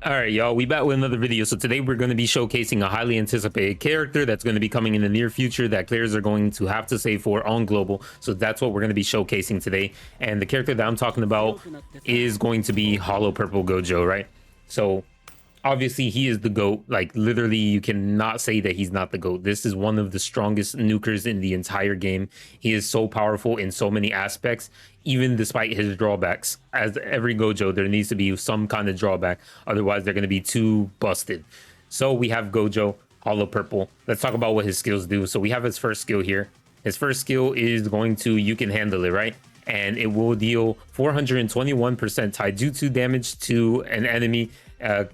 All right, y'all, we back with another video. So today we're going to be showcasing a highly anticipated character that's going to be coming in the near future that players are going to have to save for on global. So that's what we're going to be showcasing today. And the character that I'm talking about is going to be Hollow Purple Gojo, right? So obviously he is the GOAT. Like literally you cannot say that he's not the GOAT. This is one of the strongest nukers in the entire game. He is so powerful in so many aspects, even despite his drawbacks. As every Gojo, there needs to be some kind of drawback, otherwise they're going to be too busted. So we have Gojo, Hollow Purple. Let's talk about what his skills do. So we have his first skill here. His first skill is going to You Can Handle It, right? And it will deal 421% taijutsu damage to an enemy.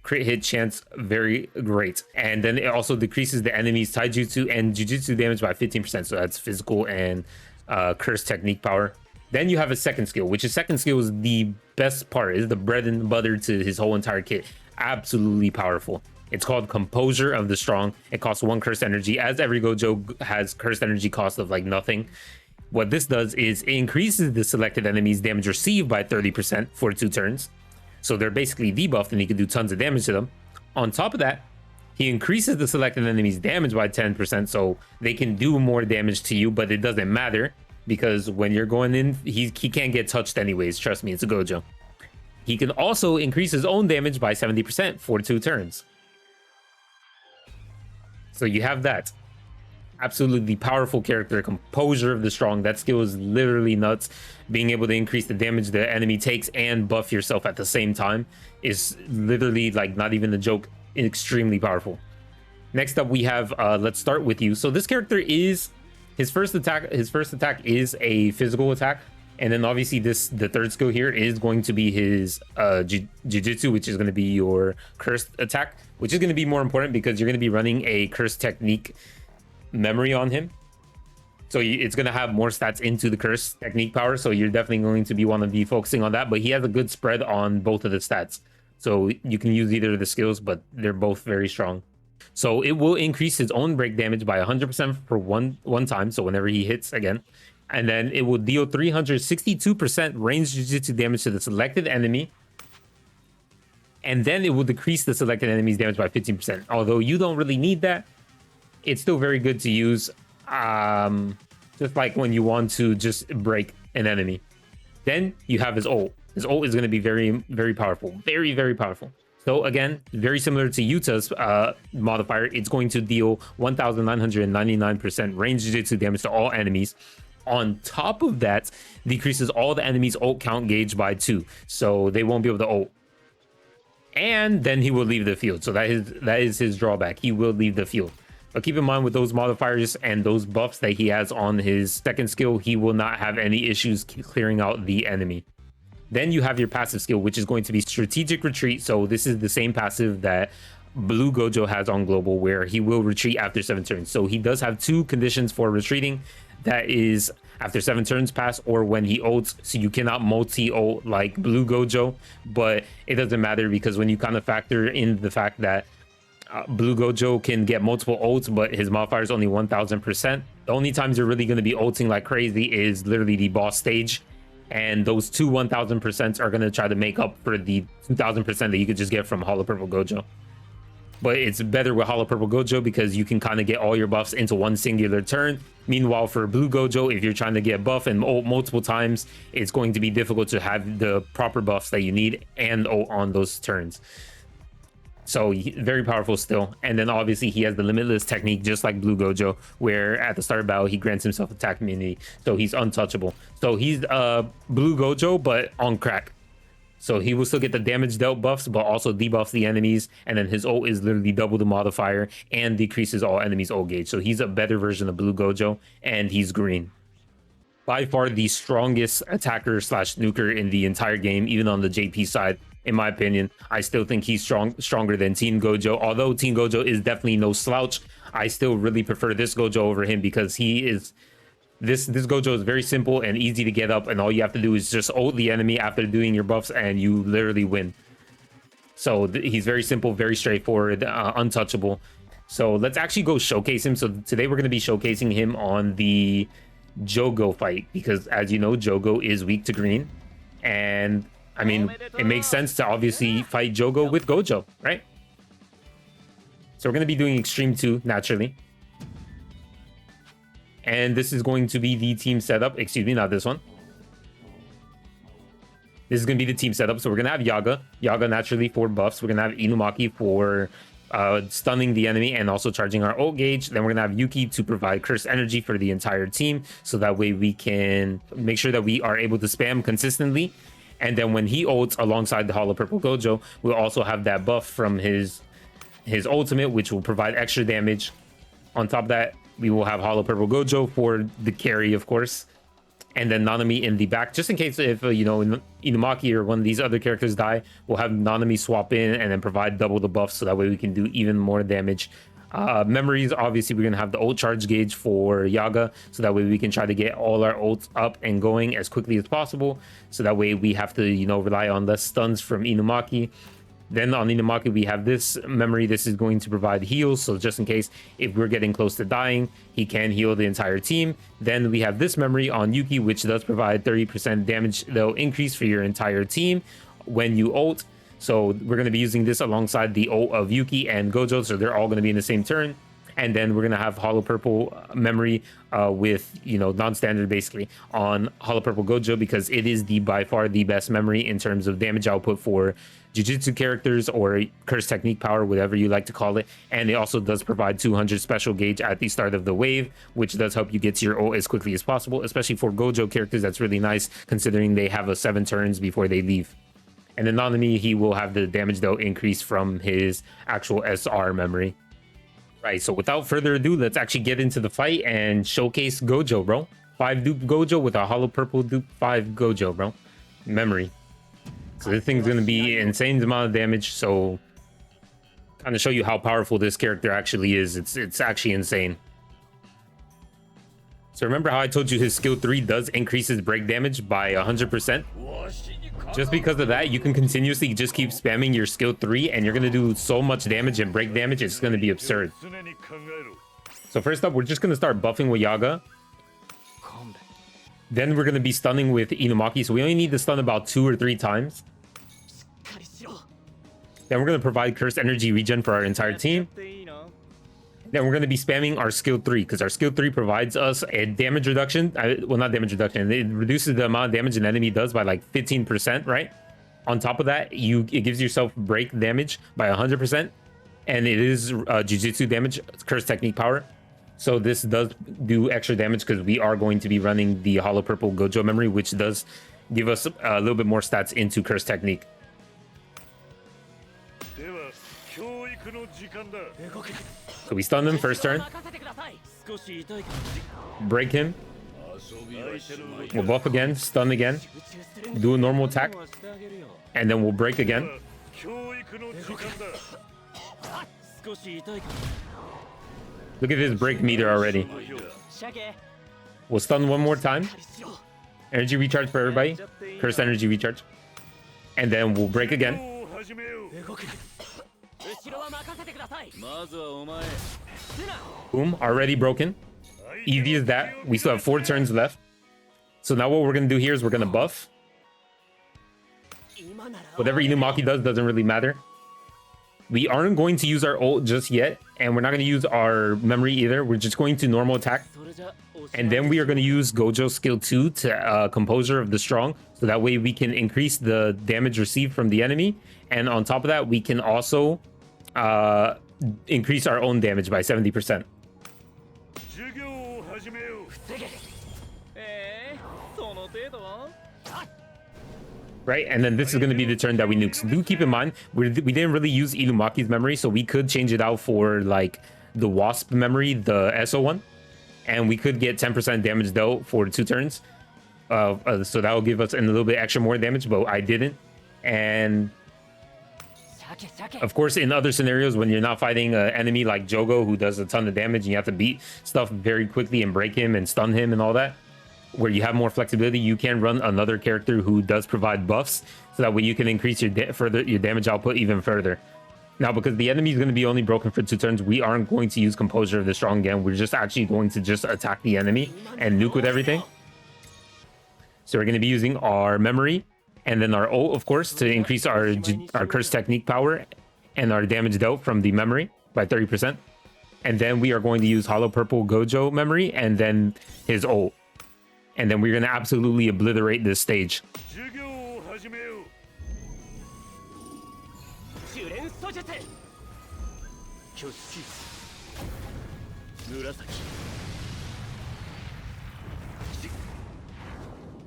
Crit hit chance, very great. And then it also decreases the enemy's taijutsu and jujutsu damage by 15%. So that's physical and curse technique power. Then you have a second skill, which his second skill is the best part, is the bread and butter to his whole entire kit. Absolutely powerful. It's called Composure of the Strong. It costs 1 curse energy, as every Gojo has curse energy cost of like nothing. What this does is it increases the selected enemy's damage received by 30% for 2 turns. So they're basically debuffed and he can do tons of damage to them. On top of that, he increases the selected enemy's damage by 10%, so they can do more damage to you, but it doesn't matter because when you're going in, he can't get touched anyways. Trust me, it's a Gojo. He can also increase his own damage by 70% for 2 turns. So you have that. Absolutely powerful character, Composure of the Strong. That skill is literally nuts. Being able to increase the damage the enemy takes and buff yourself at the same time is literally, like, not even a joke, extremely powerful. Next up we have let's start with you. So this character is his first attack is a physical attack, and then obviously the third skill here is going to be his Jujutsu, which is going to be your cursed attack, which is going to be more important because you're going to be running a cursed technique memory on him, so it's going to have more stats into the curse technique power, so you're definitely going to want to be focusing on that. But he has a good spread on both of the stats, so you can use either of the skills, but they're both very strong. So it will increase his own break damage by 100% for one time, so whenever he hits again, and then it will deal 362% range jujutsu damage to the selected enemy, and then it will decrease the selected enemy's damage by 15%. Although you don't really need that, it's still very good to use, just like when you want to just break an enemy. Then you have his ult. His ult is going to be very, very powerful. Very, very powerful. So again, very similar to Yuta's modifier, it's going to deal 1,999% range jujutsu damage to all enemies. On top of that, decreases all the enemies' ult count gauge by 2, so they won't be able to ult. And then he will leave the field. So that is his drawback. He will leave the field. But keep in mind, with those modifiers and those buffs that he has on his second skill, he will not have any issues clearing out the enemy. Then you have your passive skill, which is going to be Strategic Retreat. So this is the same passive that Blue Gojo has on global, where he will retreat after 7 turns. So he does have 2 conditions for retreating. That is after 7 turns pass or when he ults. So you cannot multi-ult like Blue Gojo, but it doesn't matter because when you kind of factor in the fact that Blue Gojo can get multiple ults, but his modifier is only 1000%. The only times you're really going to be ulting like crazy is literally the boss stage, and those 2 1000% are going to try to make up for the 2000% that you could just get from Hollow Purple Gojo. But it's better with Hollow Purple Gojo because you can kind of get all your buffs into one singular turn. Meanwhile, for Blue Gojo, if you're trying to get buff and ult multiple times, it's going to be difficult to have the proper buffs that you need and ult on those turns. So very powerful still. And then obviously he has the limitless technique, just like Blue Gojo, where at the start of battle he grants himself attack immunity, so he's untouchable. So he's Blue Gojo but on crack, so he will still get the damage dealt buffs but also debuffs the enemies, and then his ult is literally double the modifier and decreases all enemies ult gauge. So he's a better version of Blue Gojo, and he's green. By far the strongest attacker slash nuker in the entire game, even on the JP side. In my opinion, I still think he's stronger than Teen Gojo. Although Teen Gojo is definitely no slouch, I still really prefer this Gojo over him because he is this Gojo is very simple and easy to get up, and all you have to do is just ult the enemy after doing your buffs and you literally win. So he's very simple, very straightforward, untouchable. So let's actually go showcase him. So today we're going to be showcasing him on the Jogo fight because, as you know, Jogo is weak to green, and I mean, it makes sense to obviously fight Jogo with Gojo, right? So we're going to be doing Extreme 2, naturally. And this is going to be the team setup. Excuse me, not this one. This is going to be the team setup. So we're going to have Yaga. Yaga, naturally, for buffs. We're going to have Inumaki for stunning the enemy and also charging our ult gauge. Then we're going to have Yuki to provide cursed energy for the entire team. So that way we can make sure that we are able to spam consistently. And then when he ults alongside the Hollow Purple Gojo, we'll also have that buff from his ultimate, which will provide extra damage. On top of that, we will have Hollow Purple Gojo for the carry, of course. And then Nanami in the back, just in case if, you know, Inumaki or one of these other characters die, we'll have Nanami swap in and then provide double the buff, so that way we can do even more damage. Memories, obviously, we're going to have the ult charge gauge for Yaga, so that way we can try to get all our ults up and going as quickly as possible. So that way we have to, you know, rely on less stuns from Inumaki. Then on Inumaki, we have this memory. This is going to provide heals. So just in case if we're getting close to dying, he can heal the entire team. Then we have this memory on Yuki, which does provide 30% damage, though, increase for your entire team when you ult. So we're going to be using this alongside the ult of Yuki and Gojo. So they're all going to be in the same turn. And then we're going to have Hollow Purple memory with, you know, non-standard basically on Hollow Purple Gojo, because it is by far the best memory in terms of damage output for Jujutsu characters or Curse Technique power, whatever you like to call it. And it also does provide 200 special gauge at the start of the wave, which does help you get to your ult as quickly as possible, especially for Gojo characters. That's really nice considering they have 7 turns before they leave. And then Nanami, he will have the damage, though, increase from his actual SR memory. Right, so without further ado, let's actually get into the fight and showcase Gojo, bro. 5 dupe Gojo with a Hollow Purple dupe 5 Gojo, bro. Memory. So this thing's going to be an insane amount of damage, so kind of show you how powerful this character actually is. It's actually insane. So remember how I told you his skill 3 does increase his break damage by 100%? Just because of that, you can continuously just keep spamming your skill 3 and you're going to do so much damage and break damage, it's going to be absurd. So first up, we're just going to start buffing with Yaga. Then we're going to be stunning with Inumaki, so we only need to stun about 2 or 3 times. Then we're going to provide cursed energy regen for our entire team. Then we're going to be spamming our skill 3, because our skill 3 provides us a damage reduction. Well, not damage reduction. It reduces the amount of damage an enemy does by like 15%, right? On top of that, it gives yourself break damage by 100%. And it is Jujutsu damage, Curse Technique power. So this does do extra damage because we are going to be running the Hollow Purple Gojo memory, which does give us a little bit more stats into Curse Technique. So we stun him first turn. Break him. We'll buff again, stun again. Do a normal attack. And then we'll break again. Look at his break meter already. We'll stun one more time. Energy recharge for everybody. Curse energy recharge. And then we'll break again. Boom, already broken. Easy as that. We still have 4 turns left. So now what we're going to do here is we're going to buff. Whatever Inumaki does doesn't really matter. We aren't going to use our ult just yet, and we're not going to use our memory either. We're just going to normal attack. And then we are going to use Gojo's skill 2 to Composure of the Strong, so that way we can increase the damage received from the enemy. And on top of that, we can also increase our own damage by 70%. Right, and then this is going to be the turn that we nuke. So do keep in mind, we didn't really use Inumaki's memory, so we could change it out for like the Wasp memory, the SO one, and we could get 10% damage though for 2 turns. So that will give us a little bit extra more damage, but I didn't. And of course, in other scenarios, when you're not fighting an enemy like Jogo, who does a ton of damage, and you have to beat stuff very quickly and break him and stun him and all that, where you have more flexibility, you can run another character who does provide buffs, so that way you can increase your damage output even further. Now, because the enemy is going to be only broken for 2 turns, we aren't going to use Composure of the Strong again. We're just actually going to just attack the enemy and nuke with everything. So we're going to be using our memory And then our ult, of course, to increase our curse technique power and our damage dealt from the memory by 30%. And then we are going to use Hollow Purple Gojo memory and then his ult. And then we're going to absolutely obliterate this stage.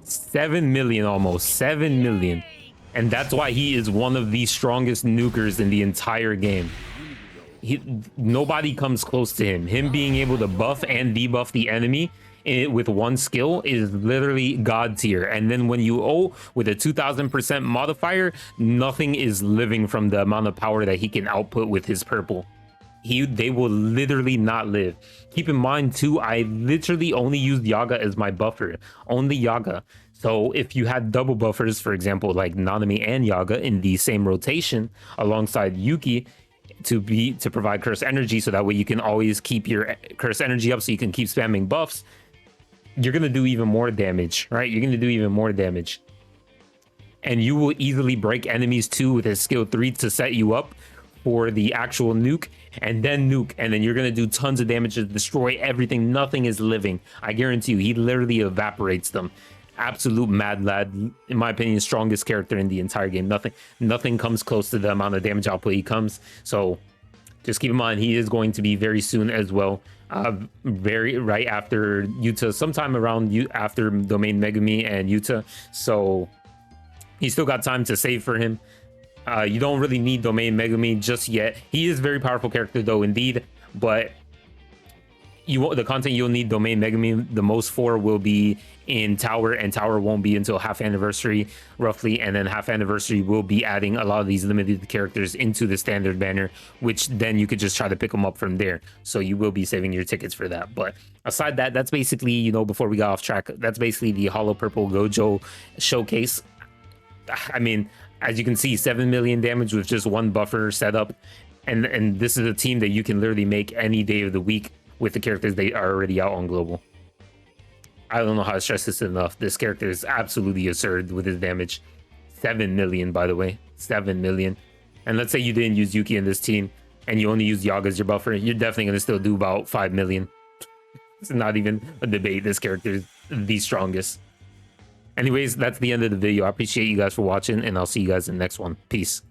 $7 million, almost 7 million. And that's why he is one of the strongest nukers in the entire game. Nobody comes close to him. Him being able to buff and debuff the enemy with one skill is literally god tier. And then when you ult with a 2000% modifier, nothing is living from the amount of power that he can output with his purple. They will literally not live. Keep in mind too, I literally only used Yaga as my buffer, only Yaga. So if you had double buffers, for example, like Nanami and Yaga in the same rotation alongside Yuki to provide curse energy, so that way you can always keep your curse energy up so you can keep spamming buffs, you're going to do even more damage, right? You're going to do even more damage. And you will easily break enemies too with his skill 3 to set you up for the actual nuke, and then you're going to do tons of damage to destroy everything. Nothing is living. I guarantee you, he literally evaporates them. Absolute mad lad, in my opinion, strongest character in the entire game. Nothing comes close to the amount of damage output he comes. So just keep in mind, he is going to be very soon as well. Very right after YUTA, sometime around after Domain Megumi and YUTA. So he's still got time to save for him. You don't really need Domain Megumi just yet. He is a very powerful character though, indeed, but the content you'll need Domain Megumi the most for will be in Tower, and Tower won't be until half anniversary roughly, and then half anniversary will be adding a lot of these limited characters into the standard banner, which then you could just try to pick them up from there. So you will be saving your tickets for that. But aside that, that's basically, you know, before we got off track, that's basically the Hollow Purple Gojo showcase. I mean, as you can see, 7 million damage with just one buffer setup, and this is a team that you can literally make any day of the week with the characters they are already out on global. I don't know how to stress this enough. This character is absolutely absurd with his damage. 7 million, by the way. 7 million. And let's say you didn't use Yuki in this team and you only use Yaga as your buffer, you're definitely going to still do about 5 million. It's not even a debate. This character is the strongest. Anyways, that's the end of the video. I appreciate you guys for watching, and I'll see you guys in the next one. Peace.